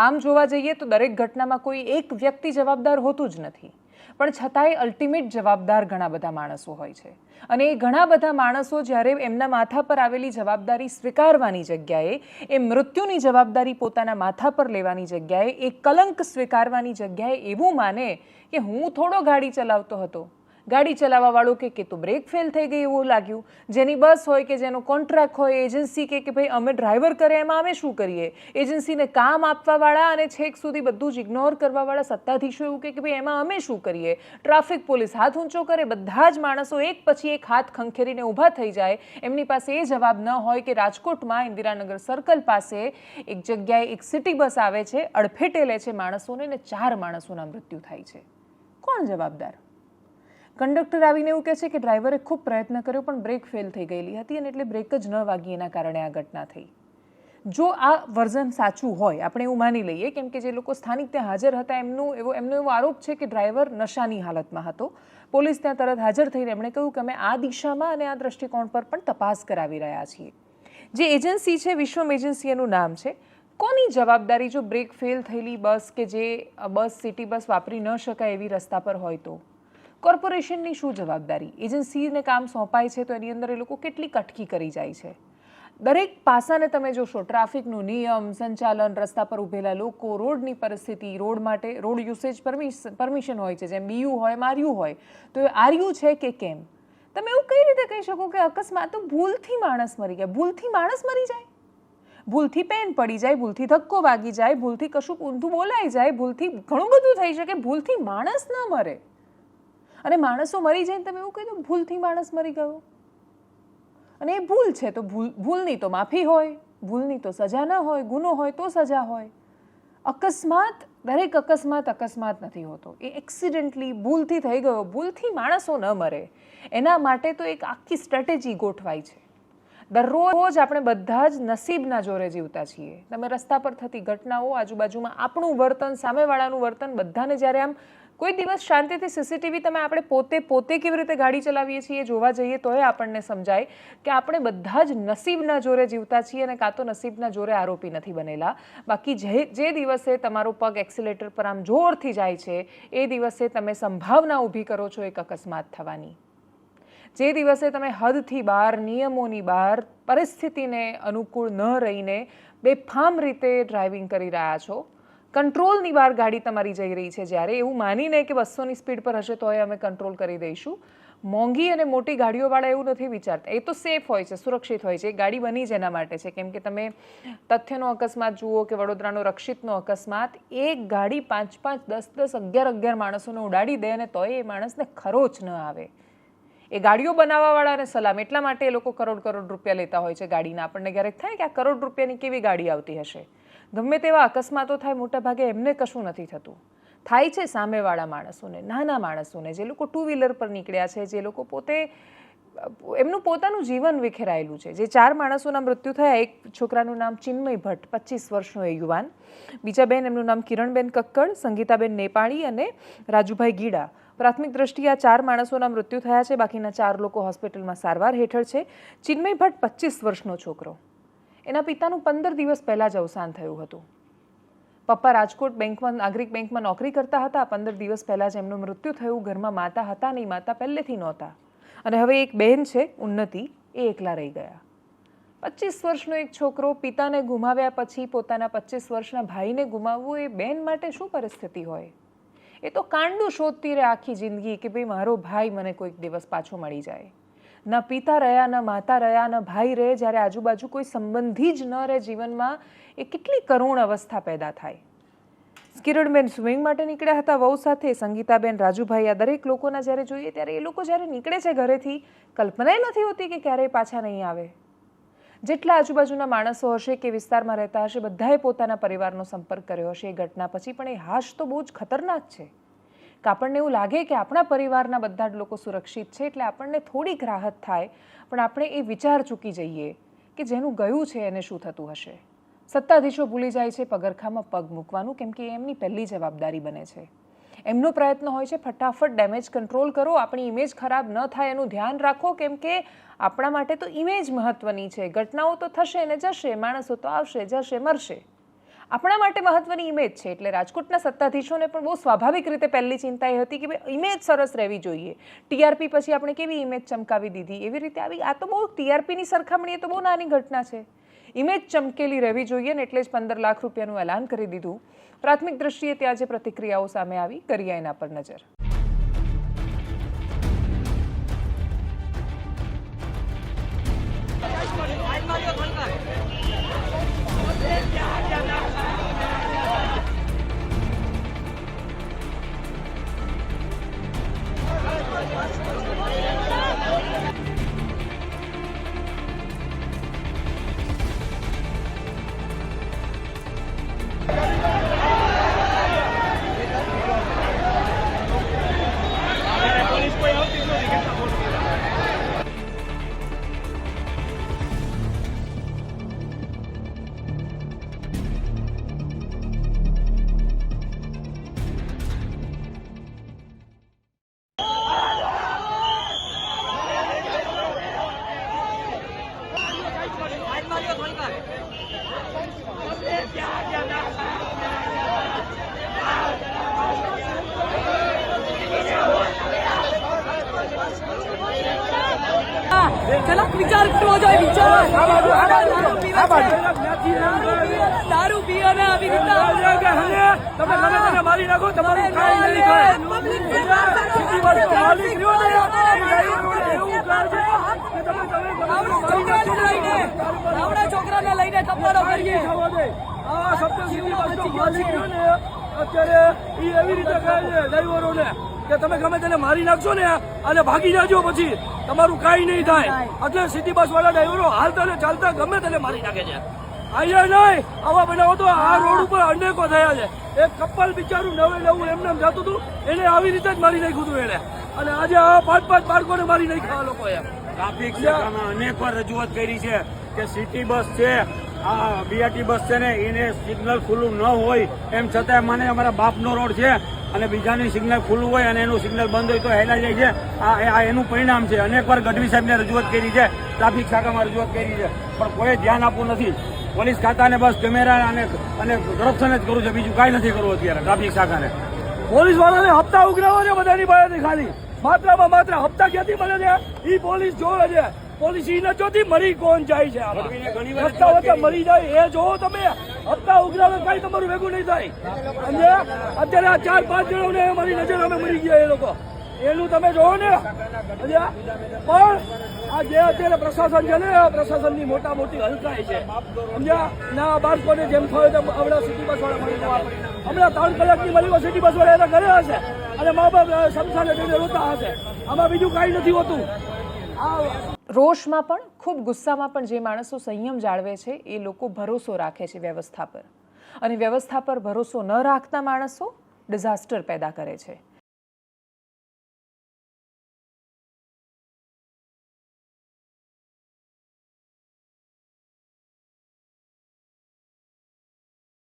આમ જોવા જઈએ તો દરેક ઘટનામાં કોઈ એક વ્યક્તિ જવાબદાર હોતું જ નથી, પણ છતાંય અલ્ટિમેટ જવાબદાર ઘણા બધા માણસો હોય છે. અને એ ઘણા બધા માણસો જ્યારે એમના માથા પર આવેલી જવાબદારી સ્વીકારવાની જગ્યાએ, એ મૃત્યુની જવાબદારી પોતાના માથા પર લેવાની જગ્યાએ, એ કલંક સ્વીકારવાની જગ્યાએ એવું માને કે હું થોડો ગાડી ચલાવતો હતો, ગાડી ચલાવવાવાળો કે તો બ્રેક ફેલ થઈ ગઈ એવું લાગ્યું, જેની બસ હોય કે જેનો કોન્ટ્રાક્ટ હોય, એજન્સી કે ભાઈ અમે ડ્રાઈવર કરે એમાં અમે શું કરીએ, એજન્સીને કામ આપવાવાળા અને છેક સુધી બધું જ ઇગ્નોર કરવાવાળા સત્તાધીશો એવું કે ભાઈ એમાં અમે શું કરીએ, ટ્રાફિક પોલીસ હાથ ઊંચો કરે, બધા જ માણસો એક પછી એક હાથ ખંખેરીને ઊભા થઈ જાય. એમની પાસે એ જવાબ ન હોય કે રાજકોટમાં ઇન્દિરાનગર સર્કલ પાસે એક જગ્યાએ એક સિટી બસ આવે છે, અડફેટે લે છે માણસોને ને 4 માણસોના મૃત્યુ થાય છે. કોણ જવાબદાર? કંડક્ટર આવીને એવું કહે છે કે ડ્રાઈવરે ખૂબ પ્રયત્ન કર્યો પણ બ્રેક ફેલ થઈ ગયેલી હતી અને એટલે બ્રેક જ ન વાગી, એના કારણે આ ઘટના થઈ. જો આ વર્ઝન સાચું હોય, આપણે એવું માની લઈએ, કેમ કે જે લોકો સ્થાનિક ત્યાં હાજર હતા એમનો એવો આરોપ છે કે ડ્રાઈવર નશાની હાલતમાં હતો. પોલીસ ત્યાં તરત હાજર થઈને એમણે કહ્યું કે અમે આ દિશામાં અને આ દ્રષ્ટિકોણ પર પણ તપાસ કરાવી રહ્યા છીએ. જે એજન્સી છે, વિશ્વમ એજન્સી એનું નામ છે. કોની જવાબદારી જો બ્રેક ફેલ થયેલી બસ કે જે બસ સિટી બસ વાપરી ન શકાય એવી રસ્તા પર હોય તો કોર્પોરેશનની શું જવાબદારી? એજન્સીને કામ સોંપાય છે તો એની અંદર એ લોકો કેટલી કટકી કરી જાય છે. દરેક પાસાને તમે જોશો, ટ્રાફિકનું નિયમ, સંચાલન, રસ્તા પર ઊભેલા લોકો, રોડની પરિસ્થિતિ, રોડ માટે રોડ યુસેજ પરમિશન હોય છે, જેમ બીયુ હોય, આરયુ હોય, તો એ આરયુ છે કે કેમ? તમે એવું કઈ રીતે કહી શકો કે અકસ્માત તો ભૂલથી માણસ મરી ગયા? ભૂલથી માણસ મરી જાય, ભૂલથી પેન પડી જાય, ભૂલથી ધક્કો વાગી જાય, ભૂલથી કશું ઊંધું બોલાઈ જાય, ભૂલથી ઘણું બધું થઈ શકે, ભૂલથી માણસ ન મરે. અને માણસો મરી જાય તમે એવું કહી દો ભૂલથી માણસ મરી ગયો. અને એ ભૂલ છે તો ભૂલની તો માફી હોય, ભૂલની તો સજા ન હોય, ગુનો હોય તો સજા હોય. અકસ્માત, દરેક અકસ્માત નથી હોતો, એ એક્સિડન્ટલી ભૂલથી થઈ ગયો. ભૂલથી માણસો ન મરે એના માટે તો એક આખી સ્ટ્રેટેજી ગોઠવાય છે. દરરોજ આપણે બધા જ નસીબના જોરે જીવતા છીએ. તમે રસ્તા પર થતી ઘટનાઓ, આજુબાજુમાં આપણું વર્તન, સામેવાળાનું વર્તન, બધાને જ્યારે આમ કોઈ દિવસ શાંતિથી સીસીટીવી તમે આપણે પોતે કેવી રીતે ગાડી ચલાવીએ છીએ જોવા જઈએ તો એ આપણને સમજાય કે આપણે બધા જ નસીબના જોરે જીવતા છીએ અને કાં તો નસીબના જોરે આરોપી નથી બનેલા. બાકી જે દિવસે તમારો પગ એક્સિલેટર પર આમ જોરથી જાય છે એ દિવસે તમે સંભાવના ઊભી કરો છો એક અકસ્માત થવાની. જે દિવસે તમે હદથી બહાર, નિયમોની બહાર, પરિસ્થિતિને અનુકૂળ ન રહીને બેફામ રીતે ડ્રાઇવિંગ કરી રહ્યા છો, કંટ્રોલની બહાર ગાડી તમારી જઈ રહી છે, જ્યારે એવું માનીને કે 200ની સ્પીડ પર હશે તો અમે કંટ્રોલ કરી દઈશું. મોંઘી અને મોટી ગાડીઓવાળા એવું નથી વિચારતા. એ તો સેફ હોય છે, સુરક્ષિત હોય છે, એ ગાડી બની જ એના માટે છે. કેમ કે તમે તથ્યનો અકસ્માત જુઓ કે વડોદરાનો રક્ષિતનો અકસ્માત, એક ગાડી 5, 10, 11 માણસોને ઉડાડી દે અને તોય એ માણસને ખરોચ ન આવે. એ ગાડીઓ બનાવવાવાળાને સલામ, એટલા માટે એ લોકો કરોડ રૂપિયા લેતા હોય છે ગાડીના. આપણને ક્યારેક થાય કે આ કરોડ રૂપિયાની કેવી ગાડી આવતી હશે. ગમે તેવા અકસ્માતો થાય, મોટાભાગે એમને કશું નથી થતું. થાય છે સામેવાળા માણસોને, નાના માણસોને, જે લોકો 2 વ્હીલર પર નીકળ્યા છે, જે લોકો પોતે એમનું પોતાનું જીવન વિખેરાયેલું છે. જે 4 માણસોના મૃત્યુ થયા, એક છોકરાનું નામ ચિન્મય ભટ્ટ, 25 વર્ષનો એ યુવાન, બીજા બેન એમનું નામ કિરણબેન કક્કડ, સંગીતાબેન નેપાળી અને રાજુભાઈ ગીડા. પ્રાથમિક દ્રષ્ટિએ આ 4 માણસોના મૃત્યુ થયા છે. બાકીના 4 લોકો હોસ્પિટલમાં સારવાર હેઠળ છે. ચિન્મય ભટ્ટ 25 વર્ષનો છોકરો, એના પિતાનું 15 દિવસ પહેલાં જ અવસાન થયું હતું. પપ્પા રાજકોટ બેંકમાં, નાગરિક બેંકમાં નોકરી કરતા હતા. 15 દિવસ પહેલાં જ એમનું મૃત્યુ થયું. ઘરમાં માતા હતા નહીં, માતા પહેલેથી નહોતા. અને હવે એક બહેન છે ઉન્નતિ, એ એકલા રહી ગયા. 25 વર્ષનો એક છોકરો પિતાને ગુમાવ્યા પછી પોતાના 25 વર્ષના ભાઈને ગુમાવવું, એ બેન માટે શું પરિસ્થિતિ હોય? એ તો કાંડું શોધતી રહે આખી જિંદગી કે ભાઈ મારો ભાઈ મને કોઈક દિવસ પાછો મળી જાય. ન પિતા રહ્યા, ન માતા રહ્યા, ન ભાઈ રહે. જ્યારે આજુબાજુ કોઈ સંબંધી જ ન રહે જીવનમાં, એ કેટલી કરુણ અવસ્થા પેદા થાય. કિરણબેન સ્વિમિંગ માટે નીકળ્યા હતા વહુ સાથે, સંગીતાબેન, રાજુભાઈ, આ દરેક લોકોના જ્યારે જોઈએ ત્યારે એ લોકો જ્યારે નીકળે છે ઘરેથી, કલ્પના નથી હોતી કે ક્યારેય પાછા નહીં આવે. જેટલા આજુબાજુના માણસો હશે કે વિસ્તારમાં રહેતા હશે, બધાએ પોતાના પરિવારનો સંપર્ક કર્યો હશે એ ઘટના પછી. પણ એ હાશ તો બહુ જ ખતરનાક છે કે આપણને એવું લાગે કે આપણા પરિવારના બધા જ લોકો સુરક્ષિત છે એટલે આપણને થોડીક રાહત થાય, પણ આપણે એ વિચાર ચૂકી જઈએ કે જેનું ગયું છે એને શું થતું હશે. સત્તાધીશો ભૂલી જાય છે પગરખામાં પગ મૂકવાનું, કેમ કે એમની પહેલી જવાબદારી બને છે. એમનો પ્રયત્ન હોય છે ફટાફટ ડેમેજ કંટ્રોલ કરો, આપણી ઇમેજ ખરાબ ન થાય એનું ધ્યાન રાખો, કેમ કે આપણા માટે તો ઇમેજ મહત્વની છે. ઘટનાઓ તો થશે ને જશે, માણસો તો આવશે, જશે, મરશે. આપણા માટે મહત્વની ઇમેજ છે, એટલે રાજકોટના સત્તાધીશોને પણ બહુ સ્વાભાવિક રીતે પહેલી ચિંતા એ હતી કે ભાઈ ઇમેજ સરસ રહેવી જોઈએ. ટીઆરપી પછી આપણે કેવી ઇમેજ ચમકાવી દીધી, એવી રીતે આવી. આ તો બહુ ટીઆરપીની સરખામણીએ તો બહુ નાની ઘટના છે. ઇમેજ ચમકેલી રહેવી જોઈએ ને એટલે જ 15 લાખ રૂપિયાનું એલાન કરી દીધું. પ્રાથમિક દ્રષ્ટિએ ત્યાં જે પ્રતિક્રિયાઓ સામે આવી, કરીએ એના પર નજર. ઝડપ વિચાર કરવો જોઈએ. વિચાર દારૂ પીવે ને આવી રીતે તમે ગમે તેને મારી નાખો, તમારું કાંઈ નહીં થાય. છોકરાને લઈને કપડો કરીએ અત્યારે એવી રીતે કહે છે ડ્રાઈવરોને કે તમે ગમે તેને મારી નાખશો ને અને ભાગી જાજો, પછી તમારું કાંઈ નહીં થાય. એટલે સિટી બસ વાળા ડ્રાઈવરો હાલતા ને ચાલતા ગમે તેને મારી નાખે છે. અહીંયા નહીં, આવા બનાવો તો આ રોડ ઉપર અનેકો થયા છે. એક કપલ બિચારું નવું એમને જતું હતું, એને આવી રીતે જ મારી નાખ્યું હતું એને. અને આજે આ 5 બાળકોને મારી નાખ્યા લોકોએ. ટ્રાફિક શાખામાં અનેક વાર રજૂઆત કરી છે કે સિટી બસ છે, આ બીઆરટી બસ છે ને, એને સિગ્નલ ખુલ્લું ન હોય એમ છતાં મને અમારા બાપનો રોડ છે અને બીજાની સિગ્નલ ખુલ્લું હોય અને એનું સિગ્નલ બંધ હોય તો હેલા જાય છે. આ એનું પરિણામ છે. અનેક વાર ગઢવી સાહેબને રજૂઆત કરી છે, ટ્રાફિક શાખામાં રજૂઆત કરી છે, પણ કોઈ ધ્યાન આપવું નથી. પોલીસ ખાતાને બસ કેમેરા અને કરપ્શન જ કરવું છે, બીજું કાંઈ નથી કરવું અત્યારે ટ્રાફિક શાખાને. પોલીસ વાળાને હપ્તા ઉઘરાવો છે બધાની પાસેથી, ખાલી માત્રામાં માત્ર હપ્તા ક્યાંથી મળે છે એ પોલીસ જોવે છે. પોલીસ ઈ નથી મરી કોણ જાય છે, રસ્તા વચ્ચે મરી જાય એ જોવો તમે. હપ્તા ઉઘરાવે કઈ તમારું ભેગું નહીં થાય. અને અત્યારે આ 4-5 જણોને મારી નજર અમે મરી ગયા એ લોકો, એનું તમે જોવો ને. પણ આ જે અત્યારે પ્રશાસન છે ને, પ્રશાસનની મોટી હલકાઈ છે. સમજ્યા ના, બાળકોને જેમ થયો તેમ હમણાં સિટી બસ વાળા મળી જવા. હમણાં 3 કલાકની મળી સિટી બસ વાળા એના ઘરે હશે અને મા બાપ શમશાને જઈને રોતા હશે. આમાં બીજું કાંઈ નથી હોતું. રોષમાં પણ ખૂબ ગુસ્સામાં પણ જે માણસો સંયમ જાળવે છે એ લોકો ભરોસો રાખે છે વ્યવસ્થા પર, અને વ્યવસ્થા પર ભરોસો ન રાખતા માણસો ડિઝાસ્ટર પેદા કરે છે.